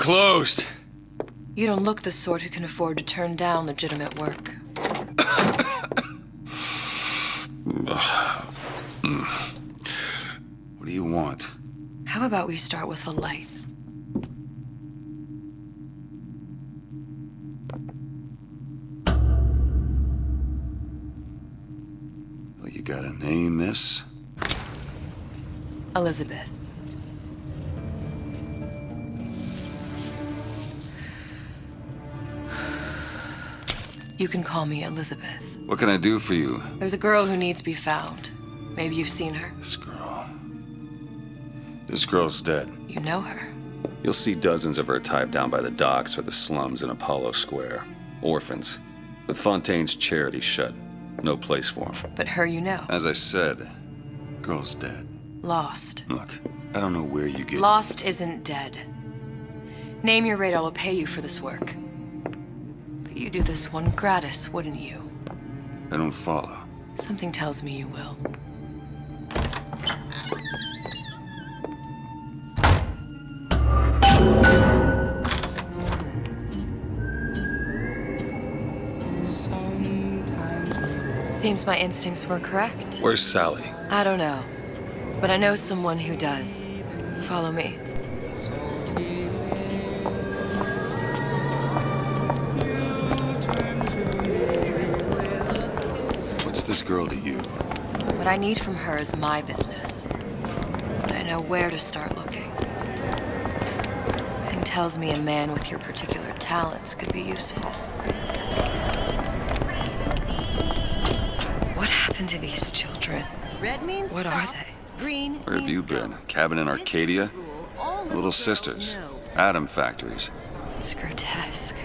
closed. You don't look the sort who can afford to turn down legitimate work. What do you want? How about we start with a light? Well, you got a name, miss? Elizabeth. You can call me Elizabeth. What can I do for you? There's a girl who needs to be found. Maybe you've seen her. This girl's dead. You know her. You'll see dozens of her tied down by the docks or the slums in Apollo Square. Orphans. With Fontaine's charity shut. No place for them. But her you know. As I said, girl's dead. Lost. Look, I don't know where you get... Lost isn't dead. Name your rate, I will pay you for this work. But you do this one gratis, wouldn't you? I don't follow. Something tells me you will. Seems my instincts were correct. Where's Sally? I don't know. But I know someone who does. Follow me. What's this girl to you? What I need from her is my business. But I know where to start looking. Something tells me a man with your particular talents could be useful. What happened to these children? Red means what stop. Are they? Green. Where have you been? Cabin in Arcadia? Little sisters. Atom factories. It's grotesque.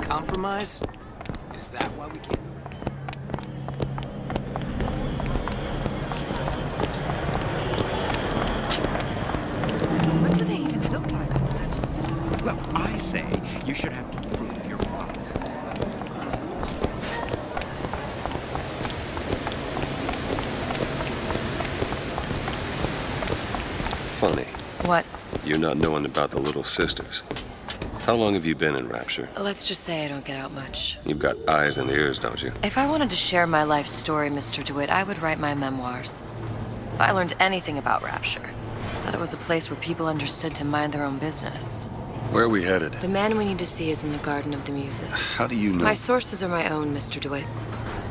Compromise? Is that why we can't? What do they even look like under those? Well, I say you should have to prove your point. Funny. What? You're not knowing about the little sisters. How long have you been in Rapture? Let's just say I don't get out much. You've got eyes and ears, don't you? If I wanted to share my life story, Mr. DeWitt, I would write my memoirs. If I learned anything about Rapture, I thought it was a place where people understood to mind their own business. Where are we headed? The man we need to see is in the Garden of the Muses. How do you know? My sources are my own, Mr. DeWitt.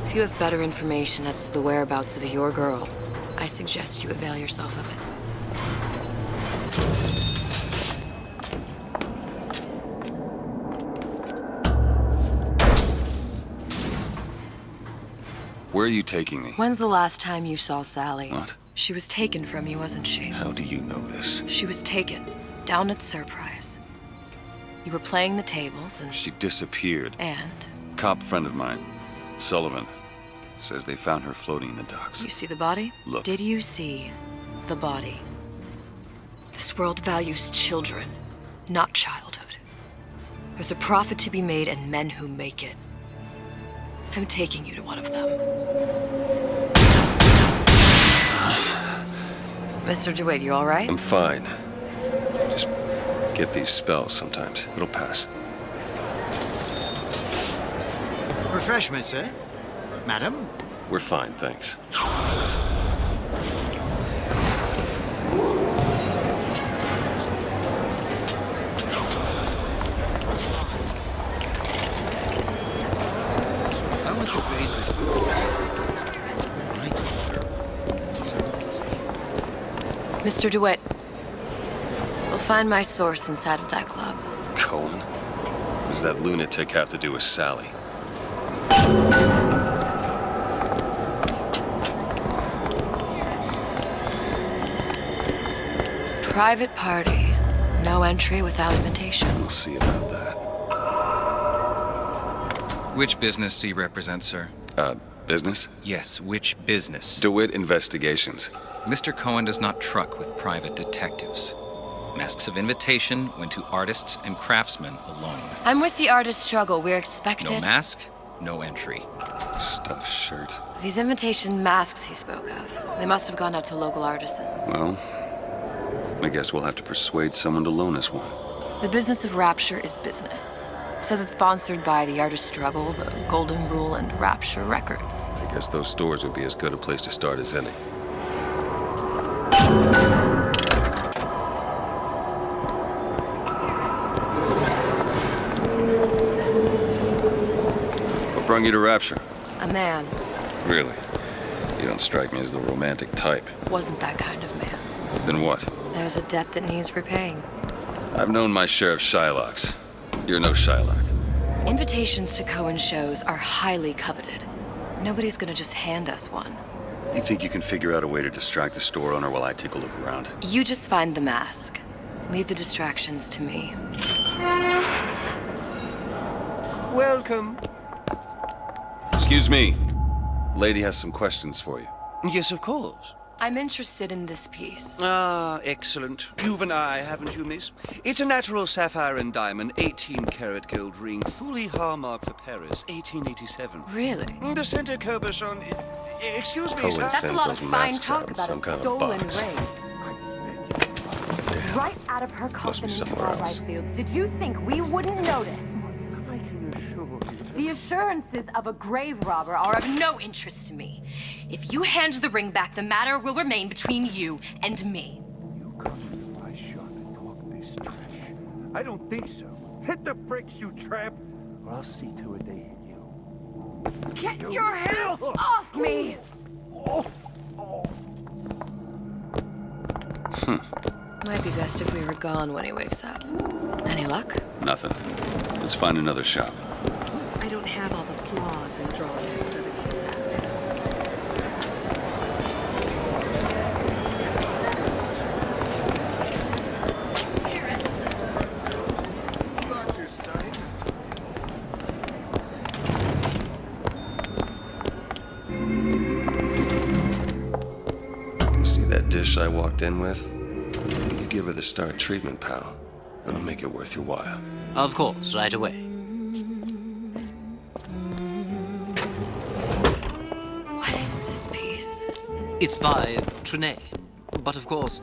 If you have better information as to the whereabouts of your girl, I suggest you avail yourself of it. Where are you taking me? When's the last time you saw Sally? What? She was taken from you, wasn't she? How do you know this? She was taken, down at Surprise. You were playing the tables and... She disappeared. And? Cop friend of mine, Sullivan, says they found her floating in the docks. You see the body? Look. Did you see the body? This world values children, not childhood. There's a profit to be made and men who make it. I'm taking you to one of them. Mr. DeWitt, you all right? I'm fine. Just get these spells sometimes. It'll pass. Refreshments, sir? Madam? We're fine, thanks. I want the basic Mr. DeWitt, we'll find my source inside of that club. Cohen? What does that lunatic have to do with Sally? Private party. No entry without invitation. We'll see about that. Which business do you represent, sir? Business? Yes, which business? DeWitt Investigations. Mr. Cohen does not truck with private detectives. Masks of invitation went to artists and craftsmen alone. I'm with the artist struggle. We're expected... No mask, no entry. Stuffed shirt. These invitation masks he spoke of, they must have gone out to local artisans. Well, I guess we'll have to persuade someone to loan us one. The business of rapture is business. Says it's sponsored by the Artist Struggle, the Golden Rule, and Rapture Records. I guess those stores would be as good a place to start as any. What brought you to Rapture? A man. Really? You don't strike me as the romantic type. Wasn't that kind of man. Then what? There's a debt that needs repaying. I've known my share of Shylocks. You're no Shylock. Invitations to Cohen shows are highly coveted. Nobody's gonna just hand us one. You think you can figure out a way to distract the store owner while I take a look around? You just find the mask. Leave the distractions to me. Welcome. Excuse me. Lady has some questions for you. Yes, of course. I'm interested in this piece. Ah, excellent. You've an eye, haven't you, miss? It's a natural sapphire and diamond, 18-karat gold ring, fully hallmark for Paris, 1887. Really? The center cabochon... Excuse me, Cohen sir. That's a sends lot those of fine masks talk out in about some a kind of stolen box. ring. Right out of her Must be coffin in somewhere else. Twilight Fields. Did you think we wouldn't notice? The assurances of a grave robber are of No interest to me. If you hand the ring back, the matter will remain between you and me. You come to my shop and talk this trash. I don't think so. Hit the bricks, you tramp, or I'll see to it they hit you. Get your hands off me! Might be best if we were gone when he wakes up. Any luck? Nothing. Let's find another shop. I don't have all the flaws and drawbacks of it. You see that dish I walked in with? You give her the star treatment, pal. That'll make it worth your while. Of course, right away. What is this piece? It's by Trenet, but of course,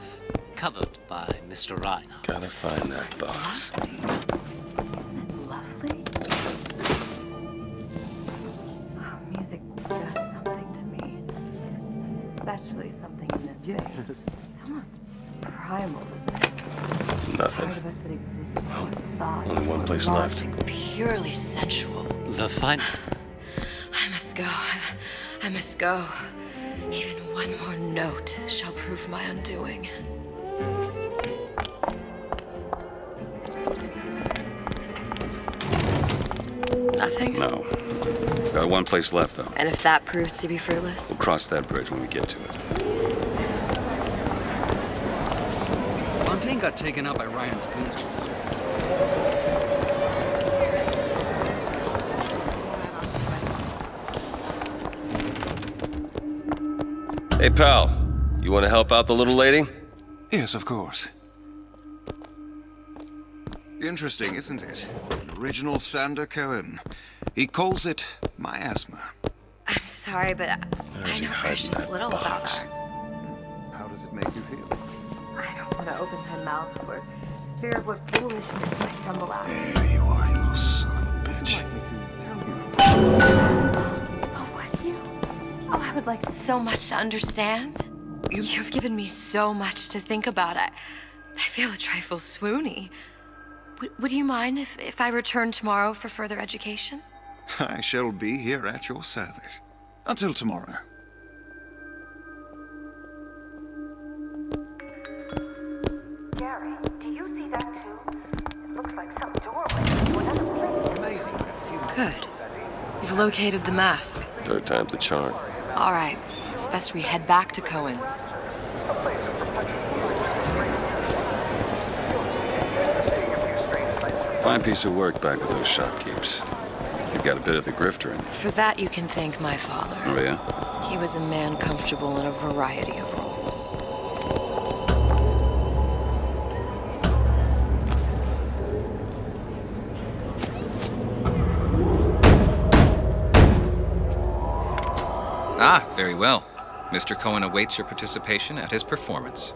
covered by Mr. Reinhardt. Gotta find that box. Lovely. Music does something to me. Especially something in this way. It's almost primal, isn't it? Nothing. Part of us that exists for thought. Only one place left. Purely sensual. The final. I must go. I must go. Even one more note shall prove my undoing. Nothing? No. Got one place left, though. And if that proves to be fruitless? We'll cross that bridge when we get to it. Fontaine got taken out by Ryan's goons. Hey, pal. You want to help out the little lady? Yes, of course. Interesting, isn't it? An original Sander Cohen. He calls it miasma. I'm sorry, but I Where's he know hiding precious that little box? about her. How does it make you feel? I don't want to open my mouth for fear of what foolishness might tumble out. There you are, you little son of a bitch. Oh, what you? Oh, I would like so much to understand. You've given me so much to think about. I feel a trifle swoony. Would you mind if I return tomorrow for further education? I shall be here at your service. Until tomorrow. Gary, do you see that too? It looks like some doorway to another place. Good. You've located the mask. Third time's the charm. All right. It's best we head back to Cohen's. Fine piece of work back with those shopkeepers. You've got a bit of the grifter in you. For that, you can thank my father. Oh, yeah? He was a man comfortable in a variety of roles. Ah, very well. Mr. Cohen awaits your participation at his performance.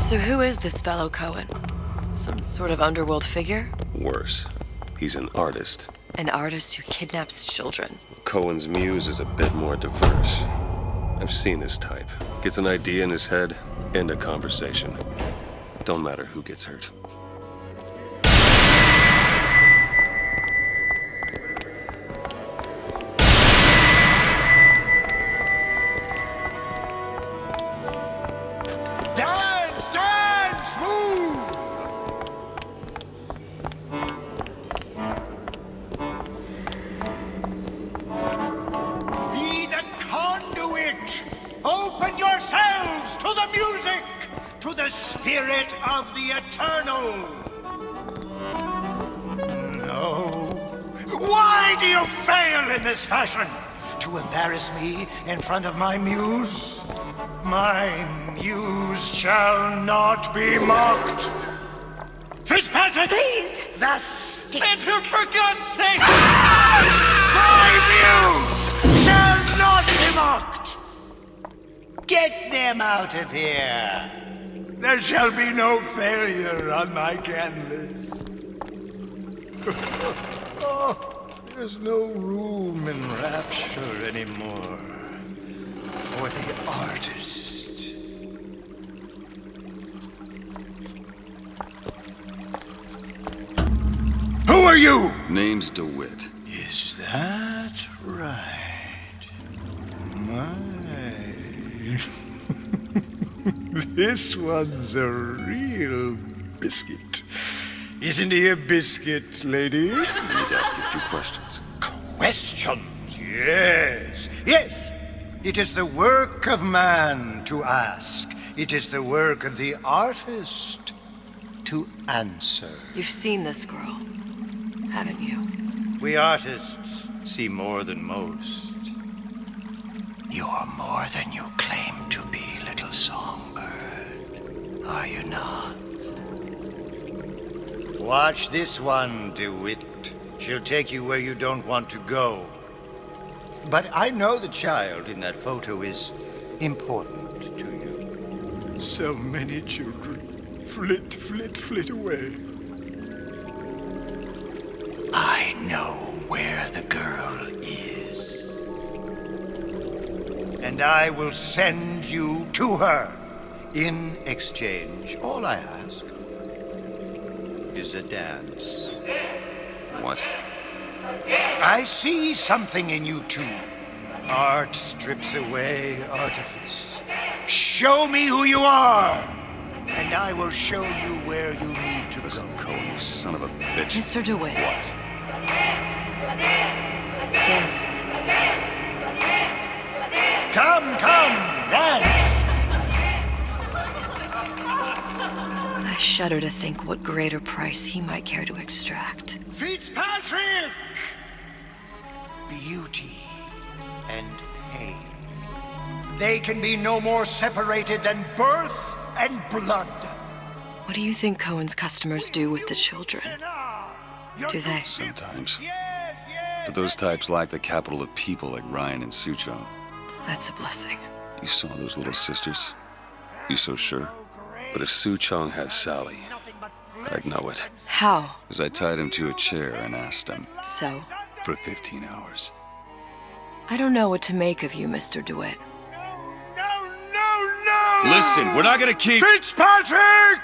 So who is this fellow Cohen? Some sort of underworld figure? Worse. He's an artist. An artist who kidnaps children. Cohen's muse is a bit more diverse. I've seen this type. Gets an idea in his head, end a conversation. Don't matter who gets hurt. Dance, dance, move! Be the conduit! Open yourselves to the music, to the spirit of the eternal! No. Why do you fail in this fashion? To embarrass me in front of my muse? My muse shall not be mocked. Fitzpatrick! Please! That's... Save her, for God's sake! My muse shall not be mocked! Get them out of here! There shall be no failure on my canvas. Oh, there's no room in rapture anymore for the artist. Who are you? Name's DeWitt. Is that right? My. This one's a real biscuit. Isn't he a biscuit, lady? I need to ask you a few questions. Questions, yes. Yes, it is the work of man to ask. It is the work of the artist to answer. You've seen this girl, haven't you? We artists see more than most. You are more than you claim to be, little songbird. Are you not? Watch this one, DeWitt. She'll take you where you don't want to go. But I know the child in that photo is important to you. So many children flit, flit, flit away. I know where the girl is. And I will send you to her. In exchange, all I ask is a dance. What? I see something in you two. Art strips away artifice. Show me who you are, and I will show you where you need to Listen, go. Cohen, you son of a bitch. Mr. DeWitt. What? Dance with me. Come, dance! I shudder to think what greater price he might care to extract. Fitzpatrick! Beauty and pain. They can be no more separated than birth and blood. What do you think Cohen's customers do with the children? Do they? Sometimes. But those types lack the capital of people like Ryan and Suchong. That's a blessing. You saw those little sisters? You so sure? But if Suchong had Sally, I'd know it. How? As I tied him to a chair and asked him So? for 15 hours. I don't know what to make of you, Mr. DeWitt. No! Listen, we're not gonna keep... Fitzpatrick!